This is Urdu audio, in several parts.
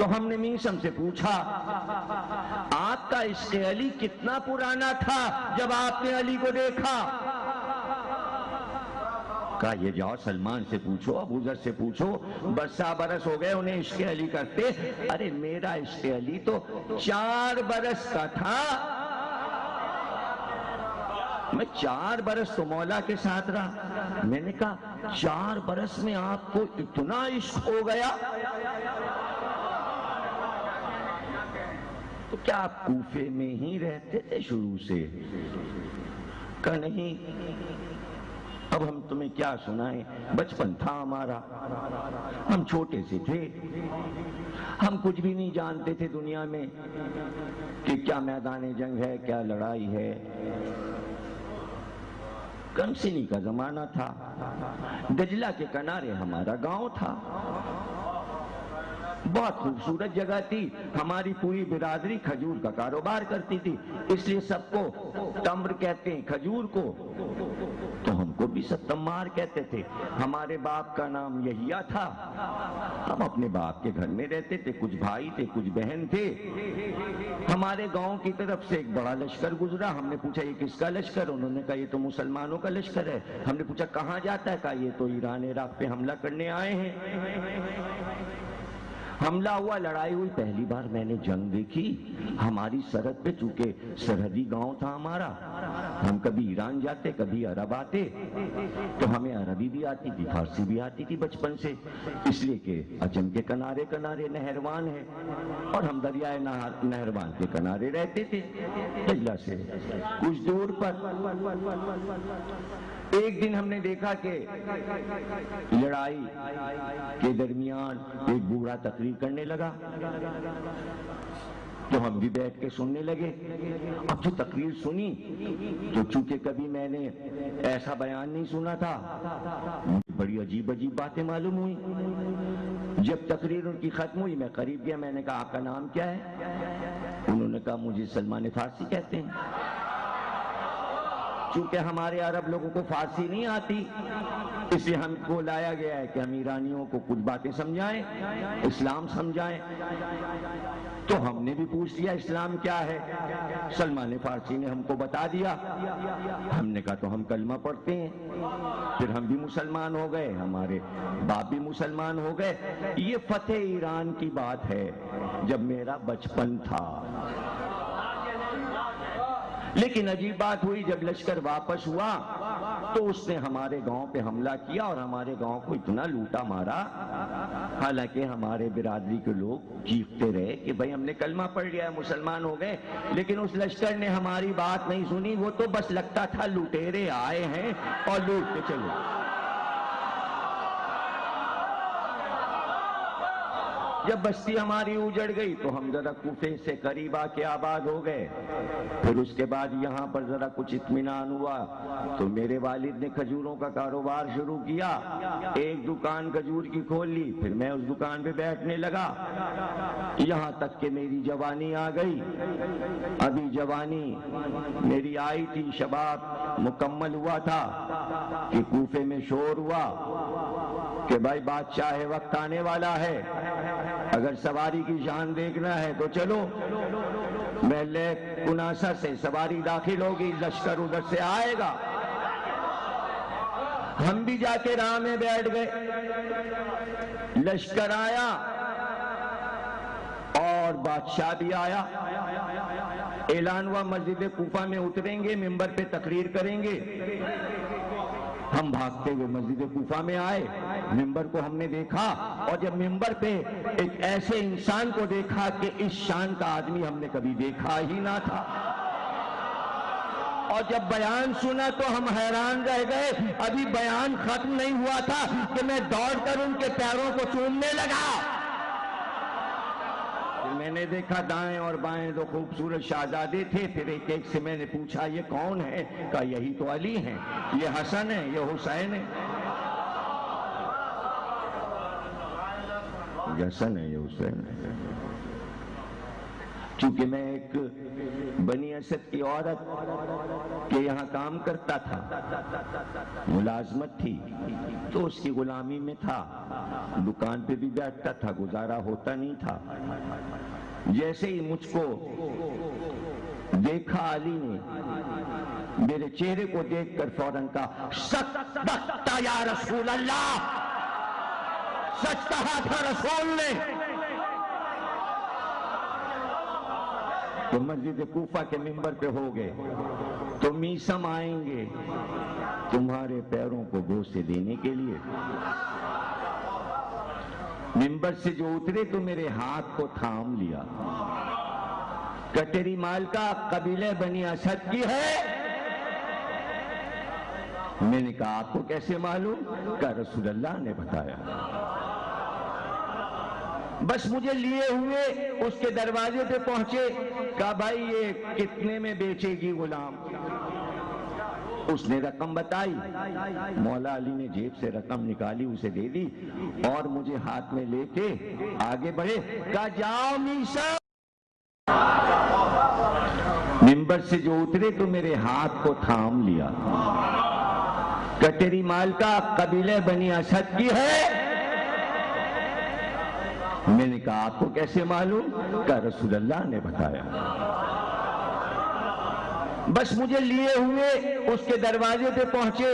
تو ہم نے میثم سے پوچھا آپ کا عشق علی کتنا پرانا تھا جب آپ نے علی کو دیکھا؟ کہا یہ جاؤ سلمان سے پوچھو، ابو ذر سے پوچھو، برسا برس ہو گئے انہیں عشق علی کرتے۔ ارے میرا عشق علی تو 4 برس کا تھا، میں 4 برس تو مولا کے ساتھ رہا۔ میں نے کہا 4 برس میں آپ کو اتنا عشق ہو گیا؟ تو کیا آپ کوفے میں ہی رہتے تھے شروع سے؟ کہا نہیں، اب ہم تمہیں کیا سنائیں، بچپن تھا ہمارا، ہم چھوٹے سے تھے، ہم کچھ بھی نہیں جانتے تھے دنیا میں کہ کیا میدان جنگ ہے، کیا لڑائی ہے۔ کم سنی کا زمانہ تھا، دجلہ کے کنارے ہمارا گاؤں تھا، بہت خوبصورت جگہ تھی، ہماری پوری برادری کھجور کا کاروبار کرتی تھی، اس لیے سب کو تمر کہتے ہیں کھجور کو، تو ہم کو بھی سب تمار کہتے تھے۔ ہمارے باپ کا نام یحییٰ تھا، ہم اپنے باپ کے گھر میں رہتے تھے، کچھ بھائی تھے کچھ بہن تھے۔ ہمارے گاؤں کی طرف سے ایک بڑا لشکر گزرا، ہم نے پوچھا یہ کس کا لشکر؟ انہوں نے کہا یہ تو مسلمانوں کا لشکر ہے۔ ہم نے پوچھا کہاں جاتا ہے؟ کہا یہ تو ایران عراق پہ حملہ کرنے آئے ہیں۔ حملہ ہوا، لڑائی ہوئی، پہلی بار میں نے جنگ دیکھی ہماری سرحد پہ، چونکہ سرحدی گاؤں تھا ہمارا، ہم کبھی ایران جاتے کبھی عرب آتے، تو ہمیں عربی بھی آتی تھی فارسی بھی آتی تھی بچپن سے، اس لیے کہ عجم کے کنارے کنارے نہروان ہے اور ہم دریائے نہروان کے کنارے رہتے تھے دجلہ سے کچھ دور پر۔ ایک دن ہم نے دیکھا کہ لڑائی کے درمیان ایک بوڑھا تقریر کرنے لگا، تو ہم بھی بیٹھ کے سننے لگے۔ اب جو تقریر سنی تو چونکہ کبھی میں نے ایسا بیان نہیں سنا تھا، بڑی عجیب عجیب باتیں معلوم ہوئی۔ جب تقریر ان کی ختم ہوئی میں قریب گیا، میں نے کہا آپ کا نام کیا ہے؟ انہوں نے کہا مجھے سلمان فارسی کہتے ہیں۔ چونکہ ہمارے عرب لوگوں کو فارسی نہیں آتی، اس لیے ہم کو لایا گیا ہے کہ ہم ایرانیوں کو کچھ باتیں سمجھائیں، اسلام سمجھائیں۔ تو ہم نے بھی پوچھ لیا اسلام کیا ہے، سلمان فارسی نے ہم کو بتا دیا۔ ہم نے کہا تو ہم کلمہ پڑھتے ہیں، پھر ہم بھی مسلمان ہو گئے، ہمارے باپ بھی مسلمان ہو گئے۔ یہ فتح ایران کی بات ہے جب میرا بچپن تھا۔ لیکن عجیب بات ہوئی، جب لشکر واپس ہوا تو اس نے ہمارے گاؤں پہ حملہ کیا اور ہمارے گاؤں کو اتنا لوٹا مارا، حالانکہ ہمارے برادری کے لوگ چیختے رہے کہ بھئی ہم نے کلمہ پڑھ لیا ہے، مسلمان ہو گئے، لیکن اس لشکر نے ہماری بات نہیں سنی، وہ تو بس لگتا تھا لٹیرے آئے ہیں اور لوٹ کے چلو۔ جب بستی ہماری اجڑ گئی تو ہم ذرا کوفے سے قریب آ کے آباد ہو گئے، پھر اس کے بعد یہاں پر ذرا کچھ اطمینان ہوا تو میرے والد نے کھجوروں کا کاروبار شروع کیا، ایک دکان کھجور کی کھول لی، پھر میں اس دکان پہ بیٹھنے لگا، یہاں تک کہ میری جوانی آ گئی۔ ابھی جوانی میری آئی تھی، شباب مکمل ہوا تھا کہ کوفے میں شور ہوا کہ بھائی بادشاہ وقت آنے والا ہے، اگر سواری کی شان دیکھنا ہے تو چلو۔ محلے کناسا سے سواری داخل ہوگی، لشکر ادھر سے آئے گا۔ ہم بھی جا کے راہ میں بیٹھ گئے، لشکر آیا اور بادشاہ بھی آیا۔ اعلان ہوا مسجد کوفہ میں اتریں گے، ممبر پہ تقریر کریں گے۔ ہم بھاگتے ہوئے مسجد کوفہ میں آئے، ممبر کو ہم نے دیکھا، اور جب ممبر پہ ایک ایسے انسان کو دیکھا کہ اس شان کا آدمی ہم نے کبھی دیکھا ہی نہ تھا، اور جب بیان سنا تو ہم حیران رہ گئے۔ ابھی بیان ختم نہیں ہوا تھا کہ میں دوڑ کر ان کے پیروں کو چومنے لگا۔ میں نے دیکھا دائیں اور بائیں دو خوبصورت شہزادے تھے، پھر ایک ایک سے میں نے پوچھا یہ کون ہے؟ کہا یہی تو علی ہیں، یہ حسن ہے، یہ حسین ہے، یہ حسن ہے، یہ حسین ہے۔ چونکہ میں ایک بنی اسد کی عورت کے یہاں کام کرتا تھا، ملازمت تھی، تو اس کی غلامی میں تھا، دکان پہ بھی بیٹھتا تھا، گزارا ہوتا نہیں تھا۔ جیسے ہی مجھ کو دیکھا علی نے، میرے چہرے کو دیکھ کر فوراً کہا صدقت یا رسول اللہ، سچ کہا تھا رسول نے۔ تو مسجد کوفہ کے ممبر پہ ہو گئے تو میثم آئیں گے تمہارے پیروں کو بوسے دینے کے لیے۔ ممبر سے جو اترے تو میرے ہاتھ کو تھام لیا، کٹری مالکا قبیلہ بنی اسد کی ہے؟ میں نے کہا آپ کو کیسے معلوم؟ کہا رسول اللہ نے بتایا۔ بس مجھے لیے ہوئے اس کے دروازے پہ پہنچے، کہا بھائی یہ کتنے میں بیچے گی غلام؟ اس نے رقم بتائی، مولا علی نے جیب سے رقم نکالی، اسے دے دی اور مجھے ہاتھ میں لے کے آگے بڑھے، کہا جاؤ میثم۔ ممبر سے جو اترے تو میرے ہاتھ کو تھام لیا، کٹری مالکا قبیلہ بنی اسد کی ہے؟ میں نے کہا آپ کو کیسے معلوم؟ کہا رسول اللہ نے بتایا۔ بس مجھے لیے ہوئے اس کے دروازے پہ پہنچے،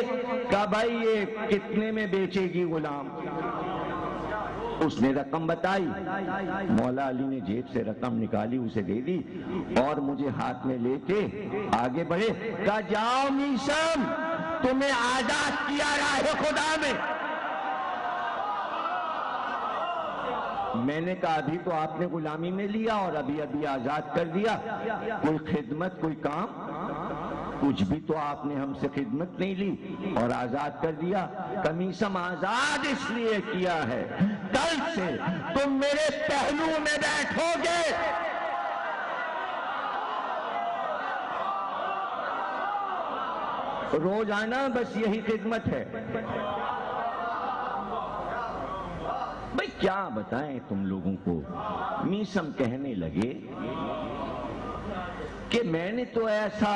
کہا بھائی یہ کتنے میں بیچے گی غلام؟ اس نے رقم بتائی، مولا علی نے جیب سے رقم نکالی، اسے دے دی اور مجھے ہاتھ میں لے کے آگے بڑھے، کہا جاؤ میثم، تمہیں آزاد کیا راہ خدا میں۔ میں نے کہا ابھی تو آپ نے غلامی میں لیا اور ابھی آزاد کر دیا، کوئی خدمت کوئی کام کچھ بھی تو آپ نے ہم سے خدمت نہیں لی اور آزاد کر دیا۔ میثم آزاد اس لیے کیا ہے، کل سے تم میرے پہلو میں بیٹھو گے۔ روزانہ بس یہی خدمت ہے۔ بھئی کیا بتائیں تم لوگوں کو۔ میثم کہنے لگے کہ میں نے تو ایسا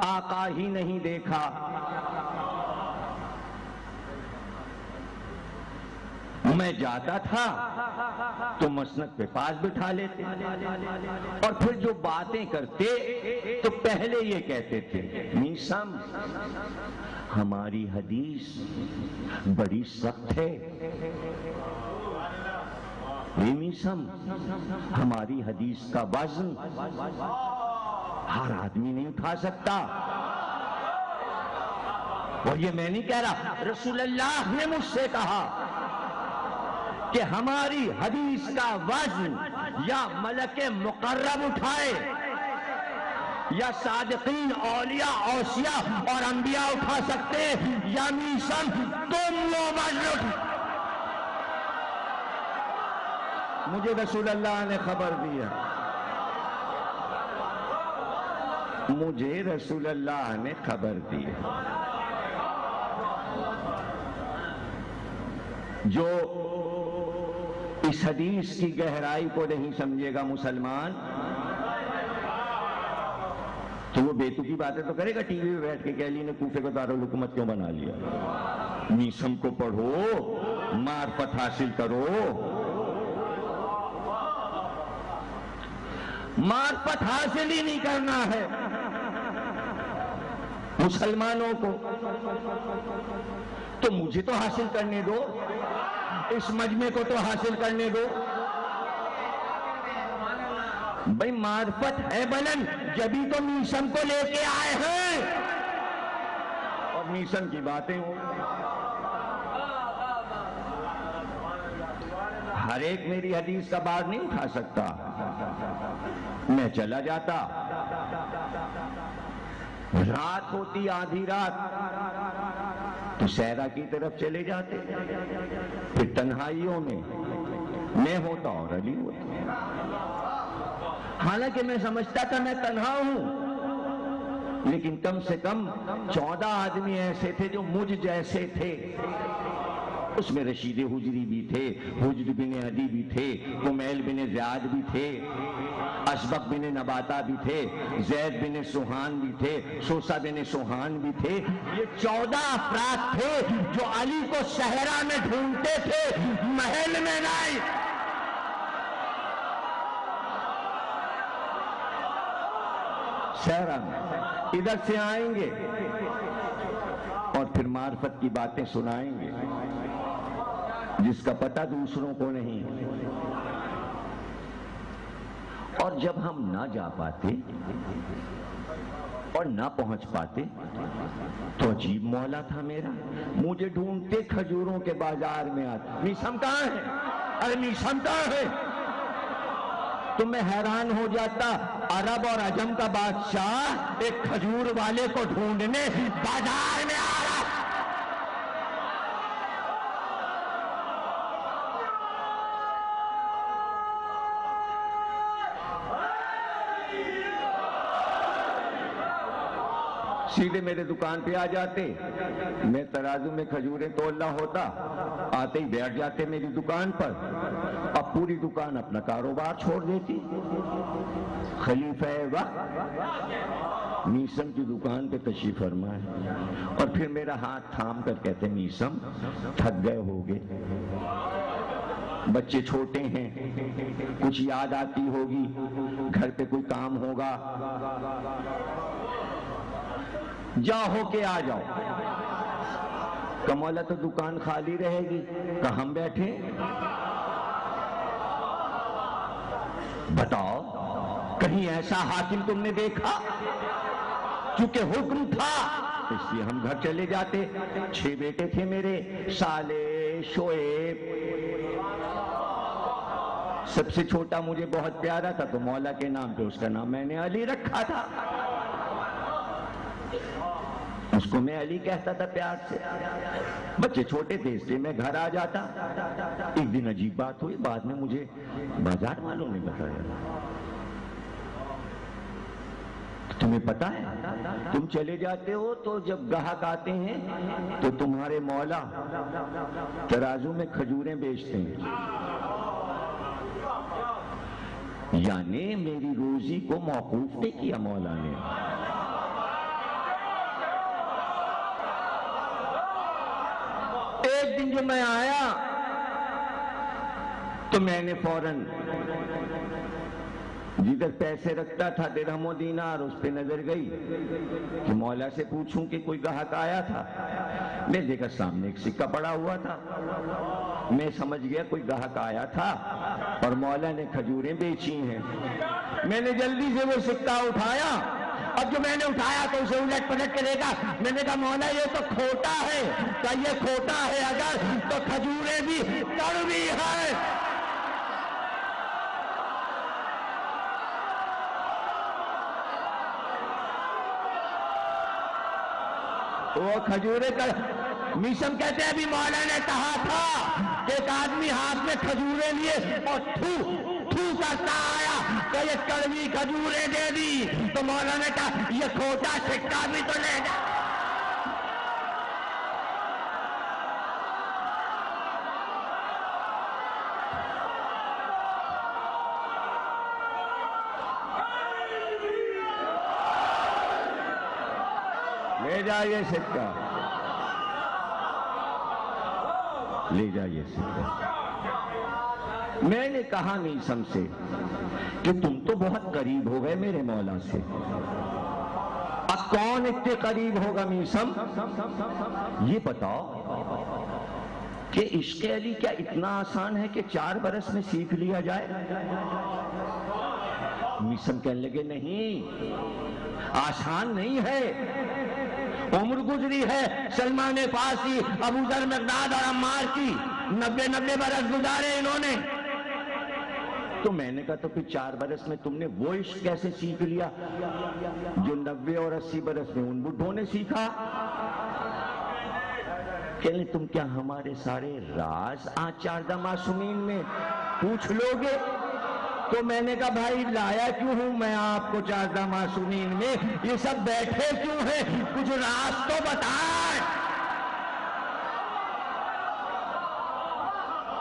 آقا ہی نہیں دیکھا، میں جاتا تھا تو مسند پہ پاس بٹھا لیتے اور پھر جو باتیں کرتے تو پہلے یہ کہتے تھے میثم ہماری حدیث بڑی سخت ہے، میثم ہماری حدیث کا وزن ہر آدمی نہیں اٹھا سکتا۔ اور یہ میں نہیں کہہ رہا، رسول اللہ نے مجھ سے کہا کہ ہماری حدیث کا وزن یا ملک مقرب اٹھائے یا صادقین اولیاء اوصیاء اور انبیاء اٹھا سکتے، یا میثم تم وہ وزن اٹھا۔ مجھے رسول اللہ نے خبر دیا، مجھے رسول اللہ نے خبر دی، جو اس حدیث کی گہرائی کو نہیں سمجھے گا مسلمان تو وہ بیتوکی باتیں تو کرے گا، ٹی وی پہ بیٹھ کے کہ علی نے کوفے کو دارالحکومت کیوں بنا لیا۔ میثم کو پڑھو، معرفت حاصل کرو، معرفت حاصل ہی نہیں کرنا ہے مسلمانوں کو تو مجھے تو حاصل کرنے دو، اس مجمع کو تو حاصل کرنے دو۔ بھئی معرفت ہے بلند، جبھی تو میثم کو لے کے آئے ہیں اور میثم کی باتیں ہوں۔ ہر ایک میری حدیث کا بار نہیں اٹھا سکتا، میں چلا جاتا، رات ہوتی آدھی رات تو صحرا کی طرف چلے جاتے، پھر تنہائیوں میں ہوتا اور علی ہوتا، حالانکہ میں سمجھتا تھا میں تنہا ہوں، لیکن کم سے کم 14 آدمی ایسے تھے جو مجھ جیسے تھے، اس میں رشید حجری بھی تھے، حجر بن عدی بھی تھے، کمیل بن زیاد بھی تھے، اشبق بن نباتہ بھی تھے، زید بن سوہان بھی تھے، سوسہ بن سوہان بھی تھے۔ یہ 14 افراد تھے جو علی کو صحرا میں ڈھونڈتے تھے، محل میں نہیں۔ صحرا میں ادھر سے آئیں گے اور پھر معرفت کی باتیں سنائیں گے جس کا پتہ دوسروں کو نہیں۔ اور جب ہم نہ جا پاتے اور نہ پہنچ پاتے تو عجیب مولا تھا میرا، مجھے ڈھونڈتے کھجوروں کے بازار میں آتے، میسم کہاں ہے؟ ارے میسم کہاں ہے؟ تو میں حیران ہو جاتا، عرب اور عجم کا بادشاہ ایک کھجور والے کو ڈھونڈنے بازار میں آ رہا۔ سیدھے میرے دکان پہ آ جاتے، میں ترازو میں کھجوریں تولنا ہوتا، آتے ہی بیٹھ جاتے میری دکان پر، اب پوری دکان اپنا کاروبار چھوڑ دیتی۔ خلیفہ وقت میسم کی دکان پہ تشریف فرما ہے اور پھر میرا ہاتھ تھام کر کہتے میسم تھک گئے ہوگے، بچے چھوٹے ہیں، کچھ یاد آتی ہوگی، گھر پہ کوئی کام ہوگا، جا ہو کے آ جاؤ۔ کمولا تو دکان خالی رہے گی، کہ ہم بیٹھے؟ بتاؤ کہیں ایسا حاکم تم نے دیکھا؟ چونکہ حکم تھا اس لیے ہم گھر چلے جاتے۔ 6 بیٹے تھے میرے، صالح، شعیب، سب سے چھوٹا مجھے بہت پیارا تھا تو مولا کے نام پہ اس کا نام میں نے علی رکھا تھا، اس کو میں علی کہتا تھا پیار سے۔ بچے چھوٹے تھے اس لیے میں گھر آ جاتا۔ ایک دن عجیب بات ہوئی، بعد میں مجھے بازار والوں نے بتایا، تمہیں پتا ہے تم چلے جاتے ہو تو جب گاہک آتے ہیں تو تمہارے مولا ترازو میں کھجوریں بیچتے ہیں، یعنی میری روزی کو موقوف نہیں کیا مولا نے۔ ایک دن جو میں آیا تو میں نے فوراً جدھر پیسے رکھتا تھا درہم و دینار اس پہ نظر گئی کہ مولا سے پوچھوں کہ کوئی گاہک آیا تھا۔ میں دیکھا سامنے ایک سکہ پڑا ہوا تھا، میں سمجھ گیا کوئی گاہک آیا تھا اور مولا نے کھجوریں بیچی ہیں۔ میں نے جلدی سے وہ سکہ اٹھایا، اب جو میں نے اٹھایا تو اسے الٹ پلٹ کے دیکھا، میں نے کہا مولا یہ تو کھوٹا ہے، کہ یہ کھوٹا ہے اگر تو کھجوریں بھی کڑوی ہے۔ وہ کھجوریں کا میسم کہتے ہیں ابھی مولا نے کہا تھا کہ ایک آدمی ہاتھ میں کھجوریں لیے اور تھو کرتا آیا کہ یہ کڑوی کھجوریں دے دی، تو مولا نے کہا یہ کھوٹا سکہ بھی تو لے جا۔ لے جائیے سکہ، لے جائیے سکہ۔ میں نے کہا میسم سے کہ تم تو بہت قریب ہو گئے میرے مولا سے، اب کون اتنے قریب ہوگا میسم؟ یہ بتاؤ کہ عشق علی کیا اتنا آسان ہے کہ 4 برس میں سیکھ لیا جائے؟ میسم کہنے لگے نہیں، آسان نہیں ہے، عمر گزری ہے سلمان فارسی، ابو ذر مقداد اور عمار کی، 90 برس گزارے انہوں نے۔ تو میں نے کہا تو پھر 4 برس میں تم نے وہ عشق کیسے سیکھ لیا جو 90 اور 80 برس میں ان بڈھوں نے سیکھا؟ کہنے تم کیا ہمارے سارے راز آج 4 معصومین میں پوچھ لو گے؟ تو میں نے کہا بھائی لایا کیوں ہوں میں آپ کو 4 معصومین میں، یہ سب بیٹھے کیوں ہیں؟ کچھ راز تو بتائیں۔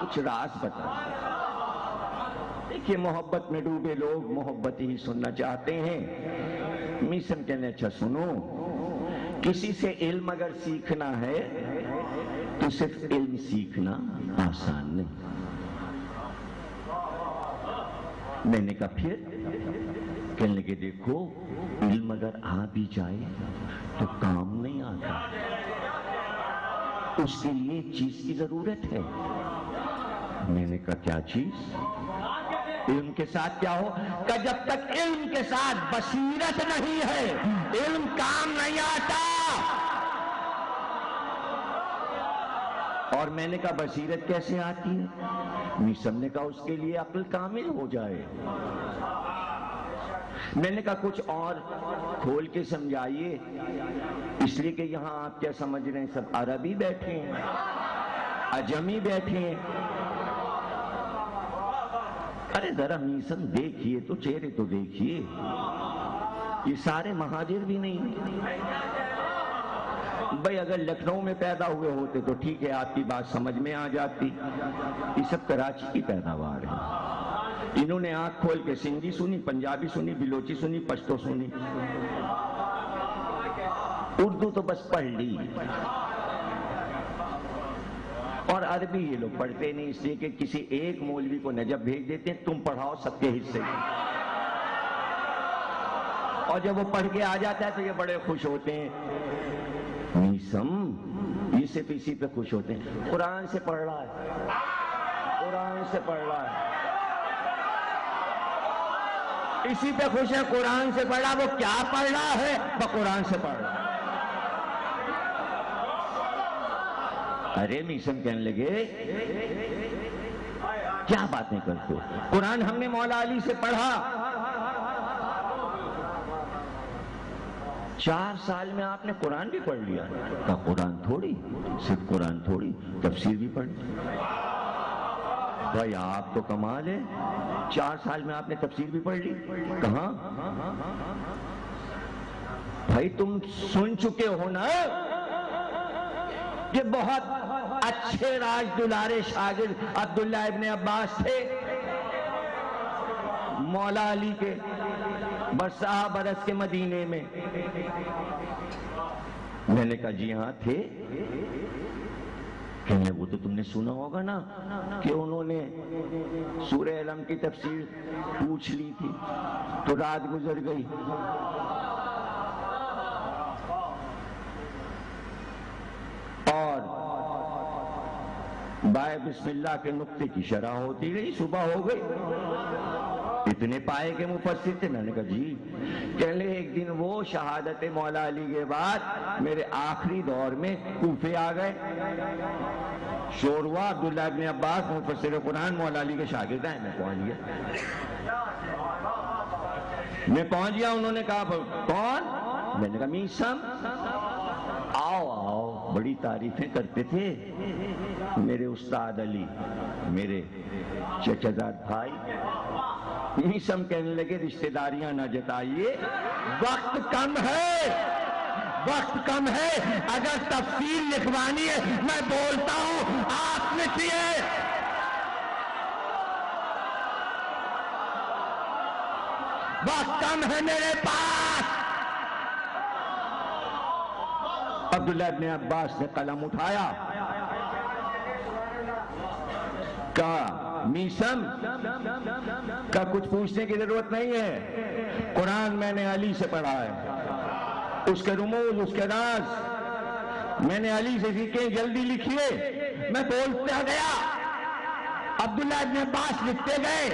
کچھ راز بتا. دیکھیے محبت میں ڈوبے لوگ محبت ہی سننا چاہتے ہیں. میسم کہنے اچھا سنو، کسی سے علم اگر سیکھنا ہے تو صرف علم سیکھنا آسان نہیں. میں نے کہا پھر؟ کہنے لگے دیکھو علم اگر آ بھی جائے تو کام نہیں آتا، اس کے لیے ایک چیز کی ضرورت ہے. میں نے کہا کیا چیز؟ علم کے ساتھ کیا ہو؟ کہ جب تک علم کے ساتھ بصیرت نہیں ہے علم کام نہیں آتا. اور میں نے کہا بصیرت کیسے آتی ہے؟ میسم نے کہا اس کے لیے عقل کامل ہو جائے. میں نے کہا کچھ اور کھول کے سمجھائیے، اس لیے کہ یہاں آپ کیا سمجھ رہے ہیں سب عربی بیٹھے ہیں، عجمی بیٹھے ہیں. ارے ذرا میسم دیکھیے تو، چہرے تو دیکھیے، یہ سارے مہاجر بھی نہیں. بھئی اگر لکھنؤ میں پیدا ہوئے ہوتے تو ٹھیک ہے آپ کی بات سمجھ میں آ جاتی. یہ سب کراچی کی پیداوار ہے. انہوں نے آنکھ کھول کے سندھی سنی، پنجابی سنی، بلوچی سنی، پشتو سنی، اردو تو بس پڑھ لی. اور عربی یہ لوگ پڑھتے نہیں، اس لیے کہ کسی ایک مولوی کو نجف بھیج دیتے ہیں تم پڑھاؤ سب کے حصے. اور جب وہ پڑھ کے آ جاتا ہے تو یہ بڑے خوش ہوتے ہیں. میسم یہ صرف اسی پہ خوش ہوتے ہیں، قرآن سے پڑھ رہا ہے، قرآن سے پڑھ رہا ہے، اسی پہ خوش ہے. قرآن سے پڑھ رہا، وہ کیا پڑھ رہا ہے؟ وہ قرآن سے پڑھ رہا. ارے میسم کہنے لگے کیا باتیں کرتے ہو؟ قرآن ہم نے مولا علی سے پڑھا. 4 سال میں آپ نے قرآن بھی پڑھ لیا. کہا قرآن تھوڑی، صرف قرآن تھوڑی، تفسیر بھی پڑھ لی. بھائی آپ تو کمال ہے، 4 سال میں آپ نے تفسیر بھی پڑھ لی. کہاں؟ بھائی تم سن چکے ہو نا کہ بہت اچھے راج دلارے شاگرد عبداللہ ابن عباس تھے مولا علی کے، برسہ برس کے مدینے میں. میں نے کہا جی ہاں تھے. کہنے وہ تو تم نے سنا ہوگا نا کہ انہوں نے سورہ علم کی تفسیر پوچھ لی تھی تو رات گزر گئی. اور بائے بسم اللہ کے نقطے کی شرح ہوتی گئی، صبح ہو گئی. اتنے پائے کے مفسر تھے. میں نے کہا جی. کہنے ایک دن وہ شہادت مولا علی کے بعد میرے آخری دور میں کوفے آ گئے. شور ہوا عبداللہ ابن عباس مفسر قرآن مولا علی کے شاگرد ہیں. میں پہنچ گیا. انہوں نے کہا کون؟ میں نے کہا میسم. آؤ آؤ. بڑی تعریفیں کرتے تھے میرے استاد علی، میرے چچا زاد بھائی. میسم کہنے لگے رشتہ داریاں نہ جتائیے، وقت کم ہے، وقت کم ہے. اگر تفسیر لکھوانی ہے میں بولتا ہوں، آپ لکھیے. وقت کم ہے میرے پاس. عبداللہ ابن عباس نے قلم اٹھایا. کہا میسم کا کچھ پوچھنے کی ضرورت نہیں ہے، قرآن میں نے علی سے پڑھا ہے، اس کے رموز، اس کے راز میں نے علی سے سیکھے. جلدی لکھیے. میں بولتا گیا، عبداللہ ابن عباس لکھتے گئے.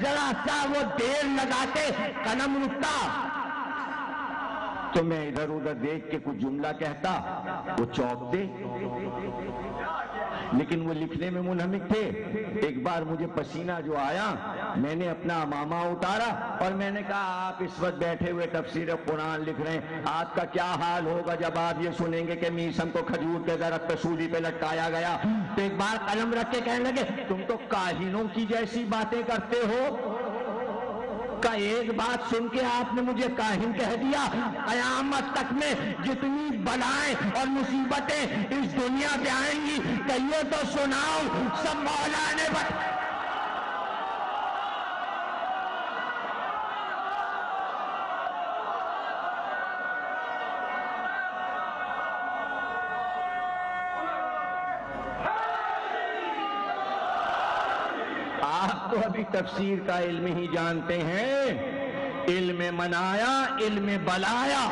ذرا سا وہ دیر لگاتے قلم رکتا تو میں ادھر ادھر دیکھ کے کچھ جملہ کہتا، وہ چونکتے، لیکن وہ لکھنے میں منہمک تھے. ایک بار مجھے پسینہ جو آیا، میں نے اپنا امامہ اتارا اور میں نے کہا آپ اس وقت بیٹھے ہوئے تفسیر قرآن لکھ رہے ہیں، آپ کا کیا حال ہوگا جب آپ یہ سنیں گے کہ میسم کو کھجور کے درخت پہ سولی پہ لٹکایا گیا. تو ایک بار قلم رکھ کے کہنے لگے تم تو کاہنوں کی جیسی باتیں کرتے ہو. کا ایک بات سن کے آپ نے مجھے کاہن کہہ دیا؟ قیامت تک میں جتنی بلائیں اور مصیبتیں اس دنیا پہ آئیں گی کہیے تو سناؤ، سب مولا نے بتایا۔ آپ تو ابھی تفسیر کا علم ہی جانتے ہیں، علم منایا، علم بلایا۔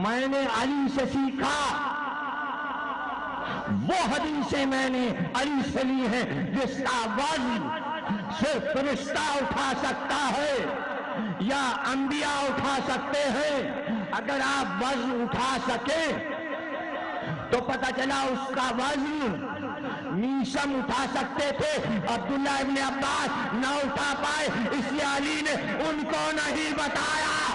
میں نے علی سے سیکھا، وہ حدیثیں میں نے علی سے لی ہیں جس کا وزن صرف فرشتہ اٹھا سکتا ہے یا انبیاء اٹھا سکتے ہیں۔ اگر آپ وزن اٹھا سکیں تو پتہ چلا اس کا وزن میشم اٹھا سکتے تھے، عبداللہ ابن عباس نہ اٹھا پائے، اس لیے علی نے ان کو نہیں بتایا۔